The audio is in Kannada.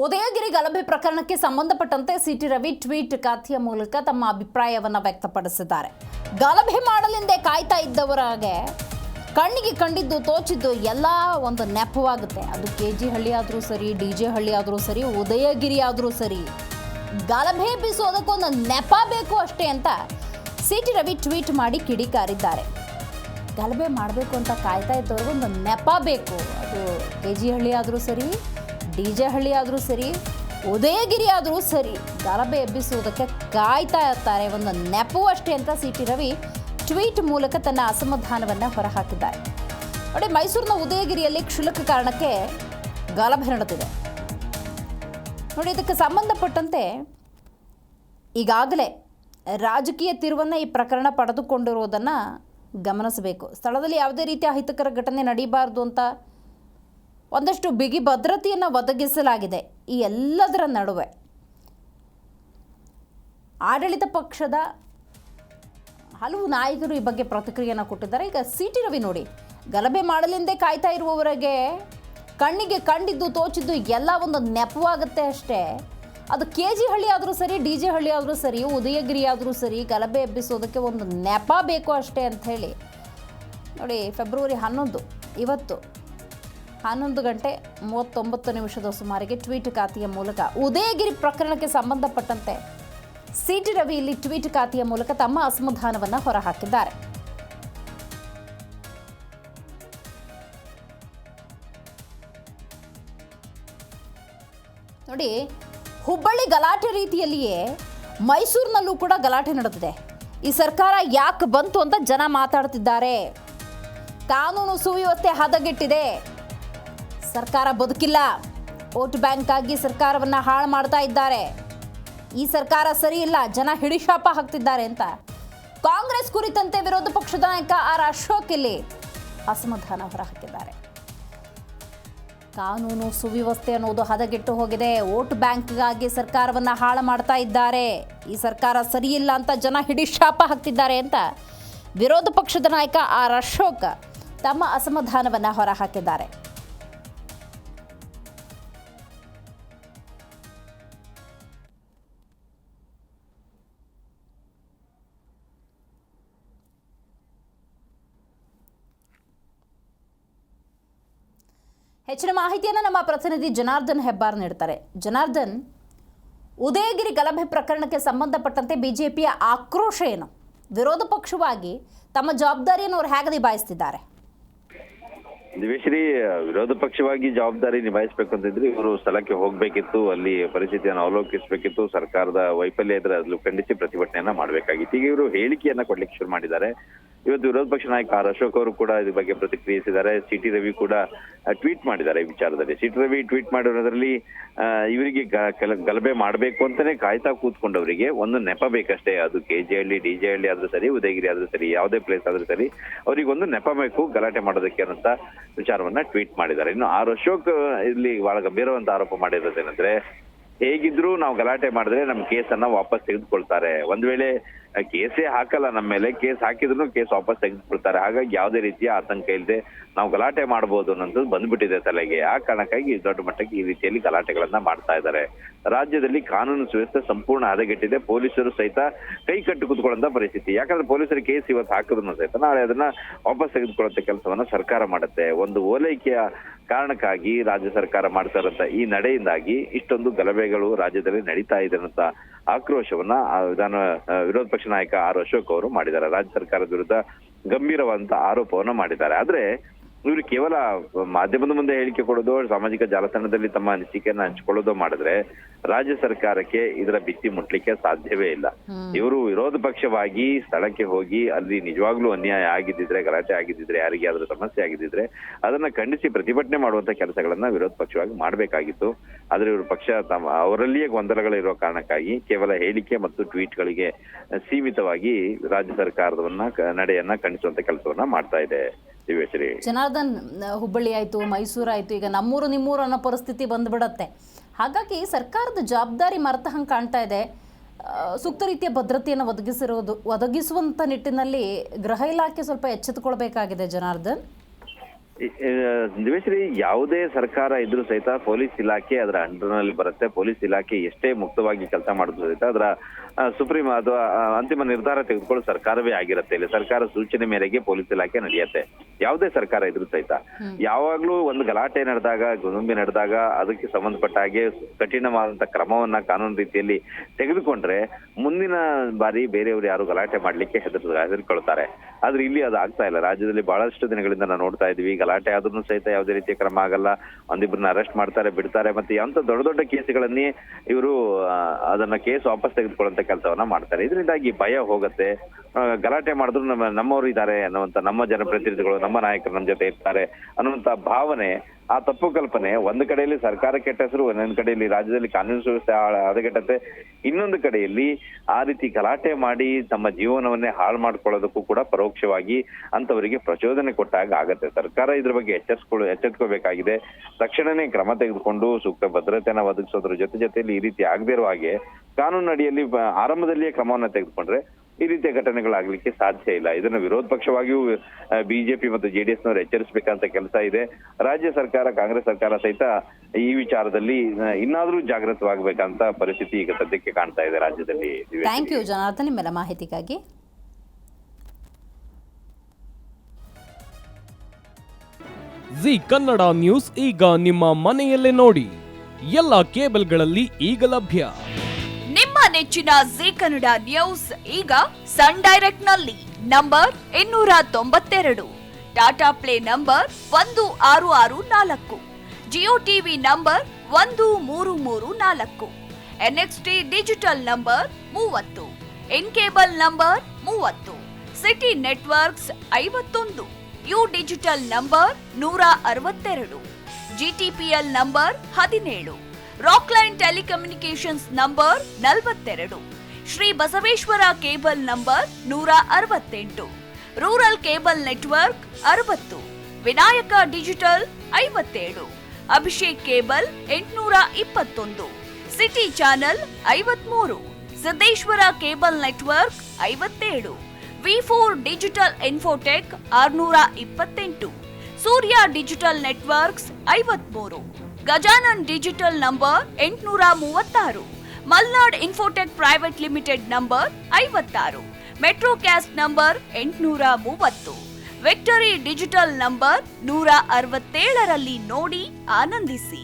ಉದಯಗಿರಿ ಗಲಭೆ ಪ್ರಕರಣಕ್ಕೆ ಸಂಬಂಧಪಟ್ಟಂತೆ ಸಿಟಿ ರವಿ ಟ್ವೀಟ್ ಖಾತೆಯ ಮೂಲಕ ತಮ್ಮ ಅಭಿಪ್ರಾಯವನ್ನು ವ್ಯಕ್ತಪಡಿಸಿದ್ದಾರೆ. ಗಲಭೆ ಮಾಡಲೆಂದೇ ಕಾಯ್ತಾ ಇದ್ದವರಿಗೆ ಕಣ್ಣಿಗೆ ಕಂಡಿದ್ದು ತೋಚಿದ್ದು ಎಲ್ಲ ಒಂದು ನೆಪವಾಗುತ್ತೆ. ಅದು KG ಹಳ್ಳಿ ಆದರೂ ಸರಿ, DJ ಹಳ್ಳಿ ಆದರೂ ಸರಿ, ಉದಯಗಿರಿ ಆದರೂ ಸರಿ, ಗಲಭೆ ಎಬ್ಬಿಸೋದಕ್ಕೊಂದು ನೆಪ ಬೇಕು ಅಷ್ಟೇ ಅಂತ ಸಿಟಿ ರವಿ ಟ್ವೀಟ್ ಮಾಡಿ ಕಿಡಿಕಾರಿದ್ದಾರೆ. ಗಲಭೆ ಮಾಡಬೇಕು ಅಂತ ಕಾಯ್ತಾ ಇದ್ದವ್ರಿಗೆ ಒಂದು ನೆಪ ಬೇಕು. ಅದು KG ಹಳ್ಳಿ ಆದರೂ ಸರಿ, DJ ಹಳ್ಳಿ ಆದರೂ ಸರಿ, ಉದಯಗಿರಿ ಆದರೂ ಸರಿ, ಗಲಭೆ ಎಬ್ಬಿಸುವುದಕ್ಕೆ ಕಾಯ್ತಾ ಇರ್ತಾರೆ. ಒಂದು ನೆಪವು ಅಷ್ಟೇ ಅಂತ ಸಿಟಿ ರವಿ ಟ್ವೀಟ್ ಮೂಲಕ ತನ್ನ ಅಸಮಾಧಾನವನ್ನು ಹೊರಹಾಕಿದ್ದಾರೆ. ನೋಡಿ, ಮೈಸೂರಿನ ಉದಯಗಿರಿಯಲ್ಲಿ ಕ್ಷುಲ್ಲಕ ಕಾರಣಕ್ಕೆ ಗಲಭೆ ನಡೆದಿದೆ. ನೋಡಿ, ಇದಕ್ಕೆ ಸಂಬಂಧಪಟ್ಟಂತೆ ಈಗಾಗಲೇ ರಾಜಕೀಯ ತಿರುವನ್ನು ಈ ಪ್ರಕರಣ ಪಡೆದುಕೊಂಡಿರುವುದನ್ನು ಗಮನಿಸಬೇಕು. ಸ್ಥಳದಲ್ಲಿ ಯಾವುದೇ ರೀತಿಯ ಅಹಿತಕರ ಘಟನೆ ನಡೀಬಾರ್ದು ಅಂತ ಒಂದಷ್ಟು ಬಿಗಿ ಭದ್ರತೆಯನ್ನು ಒದಗಿಸಲಾಗಿದೆ. ಈ ಎಲ್ಲದರ ನಡುವೆ ಆಡಳಿತ ಪಕ್ಷದ ಹಲವು ನಾಯಕರು ಈ ಬಗ್ಗೆ ಪ್ರತಿಕ್ರಿಯೆಯನ್ನು ಕೊಟ್ಟಿದ್ದಾರೆ. ಈಗ ಸಿಟಿ ರವಿ ನೋಡಿ, ಗಲಭೆ ಮಾಡಲೆಂದೇ ಕಾಯ್ತಾ ಇರುವವರೆಗೆ ಕಣ್ಣಿಗೆ ಕಂಡಿದ್ದು ತೋಚಿದ್ದು ಎಲ್ಲ ಒಂದು ನೆಪವಾಗುತ್ತೆ ಅಷ್ಟೇ. ಅದು KG ಹಳ್ಳಿ ಆದರೂ ಸರಿ, DJ ಹಳ್ಳಿ ಆದರೂ ಸರಿ, ಉದಯಗಿರಿ ಆದರೂ ಸರಿ, ಗಲಭೆ ಎಬ್ಬಿಸೋದಕ್ಕೆ ಒಂದು ನೆಪ ಬೇಕು ಅಷ್ಟೇ ಅಂತ ಹೇಳಿ ನೋಡಿ, ಫೆಬ್ರವರಿ 11 ಇವತ್ತು 11 ಗಂಟೆ 39 ನಿಮಿಷದ ಸುಮಾರಿಗೆ ಟ್ವೀಟ್ ಖಾತೆಯ ಮೂಲಕ ಉದಯಗಿರಿ ಪ್ರಕರಣಕ್ಕೆ ಸಂಬಂಧಪಟ್ಟಂತೆ ಸಿಟಿ ರವಿ ಇಲ್ಲಿ ಟ್ವೀಟ್ ಖಾತೆಯ ಮೂಲಕ ತಮ್ಮ ಅಸಮಾಧಾನವನ್ನು ಹೊರಹಾಕಿದ್ದಾರೆ. ನೋಡಿ, ಹುಬ್ಬಳ್ಳಿ ಗಲಾಟೆ ರೀತಿಯಲ್ಲಿಯೇ ಮೈಸೂರಿನಲ್ಲೂ ಕೂಡ ಗಲಾಟೆ ನಡೆದಿದೆ. ಈ ಸರ್ಕಾರ ಯಾಕೆ ಬಂತು ಅಂತ ಜನ ಮಾತಾಡ್ತಿದ್ದಾರೆ. ಕಾನೂನು ಸುವ್ಯವಸ್ಥೆ ಹದಗೆಟ್ಟಿದೆ, ಸರ್ಕಾರ ಬದುಕಿಲ್ಲ, ವೋಟ್ ಬ್ಯಾಂಕ್ ಆಗಿ ಸರ್ಕಾರವನ್ನು ಹಾಳು ಮಾಡ್ತಾ ಇದ್ದಾರೆ, ಈ ಸರ್ಕಾರ ಸರಿ ಇಲ್ಲ, ಜನ ಹಿಡಿಶಾಪ ಹಾಕ್ತಿದ್ದಾರೆ ಅಂತ ಕಾಂಗ್ರೆಸ್ ಕುರಿತಂತೆ ವಿರೋಧ ಪಕ್ಷದ ನಾಯಕ ಆರ್ ಅಶೋಕ್ ಇಲ್ಲಿ ಅಸಮಾಧಾನ ಹೊರಹಾಕಿದ್ದಾರೆ. ಕಾನೂನು ಸುವ್ಯವಸ್ಥೆ ಅನ್ನೋದು ಹದಗೆಟ್ಟು ಹೋಗಿದೆ, ವೋಟ್ ಬ್ಯಾಂಕ್ಗಾಗಿ ಸರ್ಕಾರವನ್ನು ಹಾಳು ಮಾಡ್ತಾ ಇದ್ದಾರೆ, ಈ ಸರ್ಕಾರ ಸರಿ ಇಲ್ಲ ಅಂತ ಜನ ಹಿಡಿಶಾಪ ಹಾಕ್ತಿದ್ದಾರೆ ಅಂತ ವಿರೋಧ ಪಕ್ಷದ ನಾಯಕ ಆರ್ ಅಶೋಕ್ ತಮ್ಮ ಅಸಮಾಧಾನವನ್ನು ಹೊರಹಾಕಿದ್ದಾರೆ. ಹೆಚ್ಚಿನ ಮಾಹಿತಿಯನ್ನು ನಮ್ಮ ಪ್ರತಿನಿಧಿ ಜನಾರ್ದನ್ ಹೆಬ್ಬಾರ್ ನೀಡ್ತಾರೆ. ಜನಾರ್ದನ್, ಉದಯಗಿರಿ ಗಲಭೆ ಪ್ರಕರಣಕ್ಕೆ ಸಂಬಂಧಪಟ್ಟಂತೆ ಬಿಜೆಪಿಯ ಆಕ್ರೋಶ ಏನು? ವಿರೋಧ ಪಕ್ಷವಾಗಿ ತಮ್ಮ ಜವಾಬ್ದಾರಿಯನ್ನು ಅವರು ಹೇಗೆ ನಿಭಾಯಿಸ್ತಿದ್ದಾರೆ? ದಿವೇಶ್ರೀ, ವಿರೋಧ ಪಕ್ಷವಾಗಿ ಜವಾಬ್ದಾರಿ ನಿಭಾಯಿಸಬೇಕು ಅಂತಿದ್ರೆ ಇವರು ಸ್ಥಳಕ್ಕೆ ಹೋಗ್ಬೇಕಿತ್ತು, ಅಲ್ಲಿ ಪರಿಸ್ಥಿತಿಯನ್ನು ಅವಲೋಕಿಸಬೇಕಿತ್ತು, ಸರ್ಕಾರದ ವೈಫಲ್ಯ ಇದ್ರೆ ಅದ್ಲು ಖಂಡಿಸಿ ಪ್ರತಿಭಟನೆಯನ್ನ ಮಾಡಬೇಕಾಗಿತ್ತು. ಈಗ ಇವರು ಹೇಳಿಕೆಯನ್ನ ಕೊಡ್ಲಿಕ್ಕೆ ಶುರು ಮಾಡಿದ್ದಾರೆ. ಇವತ್ತು ವಿರೋಧ ಪಕ್ಷ ನಾಯಕ ಆರ್ ಅಶೋಕ್ ಅವರು ಕೂಡ ಇದ್ರ ಬಗ್ಗೆ ಪ್ರತಿಕ್ರಿಯಿಸಿದ್ದಾರೆ. ಸಿಟಿ ರವಿ ಕೂಡ ಟ್ವೀಟ್ ಮಾಡಿದ್ದಾರೆ ಈ ವಿಚಾರದಲ್ಲಿ. ಸಿಟಿ ರವಿ ಟ್ವೀಟ್ ಮಾಡಿರೋದ್ರಲ್ಲಿ ಇವರಿಗೆ ಗಲಭೆ ಮಾಡಬೇಕು ಅಂತಾನೆ ಕಾಯ್ತಾ ಕೂತ್ಕೊಂಡವರಿಗೆ ಒಂದು ನೆಪ ಬೇಕಷ್ಟೇ. ಅದು KG ಹಳ್ಳಿ, DJ ಹಳ್ಳಿ ಆದ್ರೂ ಸರಿ, ಉದಯಗಿರಿ ಆದ್ರೂ ಸರಿ, ಯಾವುದೇ ಪ್ಲೇಸ್ ಆದ್ರೂ ಸರಿ, ಅವ್ರಿಗೆ ಒಂದು ನೆಪ ಬೇಕು ಗಲಾಟೆ ಮಾಡೋದಕ್ಕೆ ಅನ್ನೋಂತ ವಿಚಾರವನ್ನ ಟ್ವೀಟ್ ಮಾಡಿದ್ದಾರೆ. ಇನ್ನು ಆರ್ ಅಶೋಕ್ ಇಲ್ಲಿ ಬಹಳ ಗಂಭೀರವಂತ ಆರೋಪ ಮಾಡಿರೋದೇನಂದ್ರೆ, ಹೇಗಿದ್ರು ನಾವು ಗಲಾಟೆ ಮಾಡಿದ್ರೆ ನಮ್ ಕೇಸನ್ನ ವಾಪಸ್ ತೆಗೆದುಕೊಳ್ತಾರೆ, ಒಂದ್ ವೇಳೆ ಕೇಸೇ ಹಾಕಲ್ಲ ನಮ್ಮ ಮೇಲೆ, ಕೇಸ್ ಹಾಕಿದ್ರು ಕೇಸ್ ವಾಪಸ್ ತೆಗೆದುಕೊಳ್ತಾರೆ, ಹಾಗಾಗಿ ಯಾವುದೇ ರೀತಿಯ ಆತಂಕ ಇಲ್ಲದೆ ನಾವು ಗಲಾಟೆ ಮಾಡಬಹುದು ಅನ್ನೋದು ಬಂದ್ಬಿಟ್ಟಿದೆ ತಲೆಗೆ. ಆ ಕಾರಣಕ್ಕಾಗಿ ದೊಡ್ಡ ಮಟ್ಟಕ್ಕೆ ಈ ರೀತಿಯಲ್ಲಿ ಗಲಾಟೆಗಳನ್ನ ಮಾಡ್ತಾ ಇದ್ದಾರೆ. ರಾಜ್ಯದಲ್ಲಿ ಕಾನೂನು ಸುವ್ಯವಸ್ಥೆ ಸಂಪೂರ್ಣ ಹದಗೆಟ್ಟಿದೆ, ಪೊಲೀಸರು ಸಹಿತ ಕೈ ಕಟ್ಟು ಕೂತ್ಕೊಳ್ಳುವಂತ ಪರಿಸ್ಥಿತಿ. ಯಾಕಂದ್ರೆ ಪೊಲೀಸರು ಕೇಸ್ ಇವತ್ತು ಹಾಕಿದ್ರು ಸಹಿತ ನಾಳೆ ಅದನ್ನ ವಾಪಸ್ ತೆಗೆದುಕೊಳ್ಳುವಂತ ಕೆಲಸವನ್ನ ಸರ್ಕಾರ ಮಾಡುತ್ತೆ. ಒಂದು ಓಲೈಕೆಯ ಕಾರಣಕ್ಕಾಗಿ ರಾಜ್ಯ ಸರ್ಕಾರ ಮಾಡ್ತಾ ಇರೋಂತ ಈ ನಡೆಯಿಂದಾಗಿ ಇಷ್ಟೊಂದು ಗಲಭೆಗಳು ರಾಜ್ಯದಲ್ಲಿ ನಡೀತಾ ಇದೆ ಅನ್ನೋ ಆಕ್ರೋಶವನ್ನ ವಿರೋಧ ಪಕ್ಷ ನಾಯಕ ಆರ್ ಅಶೋಕ್ ಅವರು ಮಾಡಿದ್ದಾರೆ. ರಾಜ್ಯ ಸರ್ಕಾರದ ವಿರುದ್ಧ ಗಂಭೀರವಾದಂತ ಆರೋಪವನ್ನ ಮಾಡಿದ್ದಾರೆ. ಆದ್ರೆ ಇವರು ಕೇವಲ ಮಾಧ್ಯಮದ ಮುಂದೆ ಹೇಳಿಕೆ ಕೊಡೋದು, ಸಾಮಾಜಿಕ ಜಾಲತಾಣದಲ್ಲಿ ತಮ್ಮ ಅನಿಸಿಕೆಯನ್ನ ಹಂಚಿಕೊಳ್ಳೋದು ಮಾಡಿದ್ರೆ ರಾಜ್ಯ ಸರ್ಕಾರಕ್ಕೆ ಇದರ ಬಿತ್ತಿ ಮುಟ್ಲಿಕ್ಕೆ ಸಾಧ್ಯವೇ ಇಲ್ಲ. ಇವರು ವಿರೋಧ ಪಕ್ಷವಾಗಿ ಸ್ಥಳಕ್ಕೆ ಹೋಗಿ ಅಲ್ಲಿ ನಿಜವಾಗ್ಲೂ ಅನ್ಯಾಯ ಆಗಿದ್ದಿದ್ರೆ, ಗಲಾಟೆ ಆಗಿದ್ದಿದ್ರೆ, ಯಾರಿಗೆ ಆದ್ರೂ ಸಮಸ್ಯೆ ಆಗಿದ್ದಿದ್ರೆ ಅದನ್ನ ಖಂಡಿಸಿ ಪ್ರತಿಭಟನೆ ಮಾಡುವಂತ ಕೆಲಸಗಳನ್ನ ವಿರೋಧ ಪಕ್ಷವಾಗಿ ಮಾಡ್ಬೇಕಾಗಿತ್ತು. ಆದ್ರೆ ಇವರು ಪಕ್ಷ ಅವರಲ್ಲಿಯೇ ಗೊಂದಲಗಳಿರೋ ಕಾರಣಕ್ಕಾಗಿ ಕೇವಲ ಹೇಳಿಕೆ ಮತ್ತು ಟ್ವೀಟ್ಗಳಿಗೆ ಸೀಮಿತವಾಗಿ ರಾಜ್ಯ ಸರ್ಕಾರದವನ್ನ ನಡೆಯನ್ನ ಖಂಡಿಸುವಂತ ಕೆಲಸವನ್ನ ಮಾಡ್ತಾ ಇದೆ. ಜನಾರ್ದನ್, ಹುಬ್ಬಳ್ಳಿ ಆಯ್ತು, ಮೈಸೂರು ಆಯ್ತು, ಈಗ ನಮ್ಮೂರು ನಿಮ್ಮೂರು ಅನ್ನೋ ಪರಿಸ್ಥಿತಿ ಬಂದ್ಬಿಡತ್ತೆ. ಹಾಗಾಗಿ ಸರ್ಕಾರದ ಜವಾಬ್ದಾರಿ ಮರೆತ ಹಂಗೆ ಕಾಣ್ತಾ ಇದೆ. ಸೂಕ್ತ ರೀತಿಯ ಭದ್ರತೆಯನ್ನು ಒದಗಿಸುವಂತ ನಿಟ್ಟಿನಲ್ಲಿ ಗೃಹ ಇಲಾಖೆ ಸ್ವಲ್ಪ ಎಚ್ಚೆತ್ತುಕೊಳ್ಬೇಕಾಗಿದೆ. ಜನಾರ್ದನ್, ದಿವೇಶ್ರೀ, ಯಾವುದೇ ಸರ್ಕಾರ ಇದ್ರೂ ಸಹಿತ ಪೊಲೀಸ್ ಇಲಾಖೆ ಅದರ ಅಂಡರ್ನಲ್ಲಿ ಬರುತ್ತೆ. ಪೊಲೀಸ್ ಇಲಾಖೆ ಎಷ್ಟೇ ಮುಕ್ತವಾಗಿ ಕೆಲಸ ಮಾಡಿದ್ರು ಸಹಿತ ಅದರ ಸುಪ್ರೀಂ ಅಥವಾ ಅಂತಿಮ ನಿರ್ಧಾರ ತೆಗೆದುಕೊಳ್ಳೋ ಸರ್ಕಾರವೇ ಆಗಿರುತ್ತೆ. ಇಲ್ಲಿ ಸರ್ಕಾರ ಸೂಚನೆ ಮೇರೆಗೆ ಪೊಲೀಸ್ ಇಲಾಖೆ ನಡೆಯುತ್ತೆ. ಯಾವುದೇ ಸರ್ಕಾರ ಇದ್ರೂ ಸಹಿತ ಯಾವಾಗ್ಲೂ ಒಂದು ಗಲಾಟೆ ನಡೆದಾಗ, ಗೊಂದಲ ನಡೆದಾಗ ಅದಕ್ಕೆ ಸಂಬಂಧಪಟ್ಟ ಹಾಗೆ ಕಠಿಣವಾದಂತ ಕ್ರಮವನ್ನ ಕಾನೂನು ರೀತಿಯಲ್ಲಿ ತೆಗೆದುಕೊಂಡ್ರೆ ಮುಂದಿನ ಬಾರಿ ಬೇರೆಯವರು ಯಾರು ಗಲಾಟೆ ಮಾಡ್ಲಿಕ್ಕೆ ಹೆದರ್ಕೊಳ್ತಾರೆ. ಆದ್ರೆ ಇಲ್ಲಿ ಅದು ಆಗ್ತಾ ಇಲ್ಲ. ರಾಜ್ಯದಲ್ಲಿ ಬಹಳಷ್ಟು ದಿನಗಳಿಂದ ನಾವು ನೋಡ್ತಾ ಇದೀವಿ, ಗಲಾಟೆ ಆದ್ರೂ ಸಹಿತ ಯಾವುದೇ ರೀತಿಯ ಕ್ರಮ ಆಗಲ್ಲ. ಒಂದಿಬ್ಬರನ್ನ ಅರೆಸ್ಟ್ ಮಾಡ್ತಾರೆ, ಬಿಡ್ತಾರೆ. ಮತ್ತೆ ಅಂತ ದೊಡ್ಡ ದೊಡ್ಡ ಕೇಸುಗಳನ್ನೇ ಇವರು ಅದನ್ನ ಕೇಸ್ ವಾಪಸ್ ತೆಗೆದುಕೊಳ್ಳುವಂತ ಕೆಲಸವನ್ನ ಮಾಡ್ತಾರೆ. ಇದರಿಂದಾಗಿ ಭಯ ಹೋಗುತ್ತೆ. ಗಲಾಟೆ ಮಾಡಿದ್ರು ನಮ್ಮವರು ಇದ್ದಾರೆ ಅನ್ನುವಂತ, ನಮ್ಮ ಜನಪ್ರತಿನಿಧಿಗಳು, ನಮ್ಮ ನಾಯಕರು ನಮ್ಮ ಜೊತೆ ಇರ್ತಾರೆ ಅನ್ನುವಂತ ಭಾವನೆ, ಆ ತಪ್ಪು ಕಲ್ಪನೆ ಒಂದು ಕಡೆಯಲ್ಲಿ ಸರ್ಕಾರ ಕೆಟ್ಟ ಹೆಸರು, ಒಂದೊಂದು ಕಡೆಯಲ್ಲಿ ರಾಜ್ಯದಲ್ಲಿ ಕಾನೂನು ಸುವ್ಯವಸ್ಥೆ ಹದಗೆಟ್ಟತ್ತೆ, ಇನ್ನೊಂದು ಕಡೆಯಲ್ಲಿ ಆ ರೀತಿ ಗಲಾಟೆ ಮಾಡಿ ತಮ್ಮ ಜೀವನವನ್ನೇ ಹಾಳು ಮಾಡ್ಕೊಳ್ಳೋದಕ್ಕೂ ಕೂಡ ಪರೋಕ್ಷವಾಗಿ ಅಂತವರಿಗೆ ಪ್ರಚೋದನೆ ಕೊಟ್ಟಾಗ ಆಗತ್ತೆ. ಸರ್ಕಾರ ಇದ್ರ ಬಗ್ಗೆ ಎಚ್ಚೆತ್ಕೋಬೇಕಾಗಿದೆ. ತಕ್ಷಣನೇ ಕ್ರಮ ತೆಗೆದುಕೊಂಡು ಸೂಕ್ತ ಭದ್ರತೆಯನ್ನ ಒದಗಿಸೋದ್ರ ಜೊತೆಯಲ್ಲಿ ಈ ರೀತಿ ಆಗದೇ ಇರುವ ಹಾಗೆ ಕಾನೂನು ಅಡಿಯಲ್ಲಿ ಆರಂಭದಲ್ಲಿಯೇ ಕ್ರಮವನ್ನ ತೆಗೆದುಕೊಂಡ್ರೆ ಈ ರೀತಿಯ ಘಟನೆಗಳಾಗ್ಲಿಕ್ಕೆ ಸಾಧ್ಯ ಇಲ್ಲ. ಇದನ್ನು ವಿರೋಧ ಪಕ್ಷವಾಗಿಯೂ ಬಿಜೆಪಿ ಮತ್ತು ಜೆಡಿಎಸ್ ನವರು ಎಚ್ಚರಿಸಬೇಕಂತ ಕೆಲಸ ಇದೆ. ರಾಜ್ಯ ಸರ್ಕಾರ, ಕಾಂಗ್ರೆಸ್ ಸರ್ಕಾರ ಸಹಿತ ಈ ವಿಚಾರದಲ್ಲಿ ಇನ್ನಾದ್ರೂ ಜಾಗೃತವಾಗಬೇಕಂತ ಪರಿಸ್ಥಿತಿ ಈಗ ಸದ್ಯಕ್ಕೆ ಕಾಣ್ತಾ ಇದೆ ರಾಜ್ಯದಲ್ಲಿ. ಥ್ಯಾಂಕ್ ಯು ಜನಾರ್ದನ್, ನಿಮ್ಮೆಲ್ಲ ಮಾಹಿತಿಗಾಗಿ. ಜಿ ಕನ್ನಡ ನ್ಯೂಸ್ ಈಗ ನಿಮ್ಮ ಮನೆಯಲ್ಲೇ ನೋಡಿ. ಎಲ್ಲ ಕೇಬಲ್ಗಳಲ್ಲಿ ಈಗ ಲಭ್ಯ. ನಿಮ್ಮ ನೆಚ್ಚಿನ ಜಿ ಕನ್ನಡ ನ್ಯೂಸ್ ಈಗ ಸನ್ ಡೈರೆಕ್ಟ್ ನಲ್ಲಿ number 292, Tata Play number 1664, Jio TV number 1334, NXT digital number 30, in cable number 30, City networks 51, U digital number 162, GTPL number 17, Rockline telecommunications number 42, Shri Basaveshwara cable number 168, rural cable network 60, Vinayaka digital 57, Abhishek cable 821, city channel 53, Siddeshwara cable network 57, ವಿ4 digital infotech 628, Surya digital networks 53, Gajanan digital number 836, Malnad infotech private limited number 56, Metrocast number 830, Victory digital number 167ರಲ್ಲಿ ನೋಡಿ ಆನಂದಿಸಿ.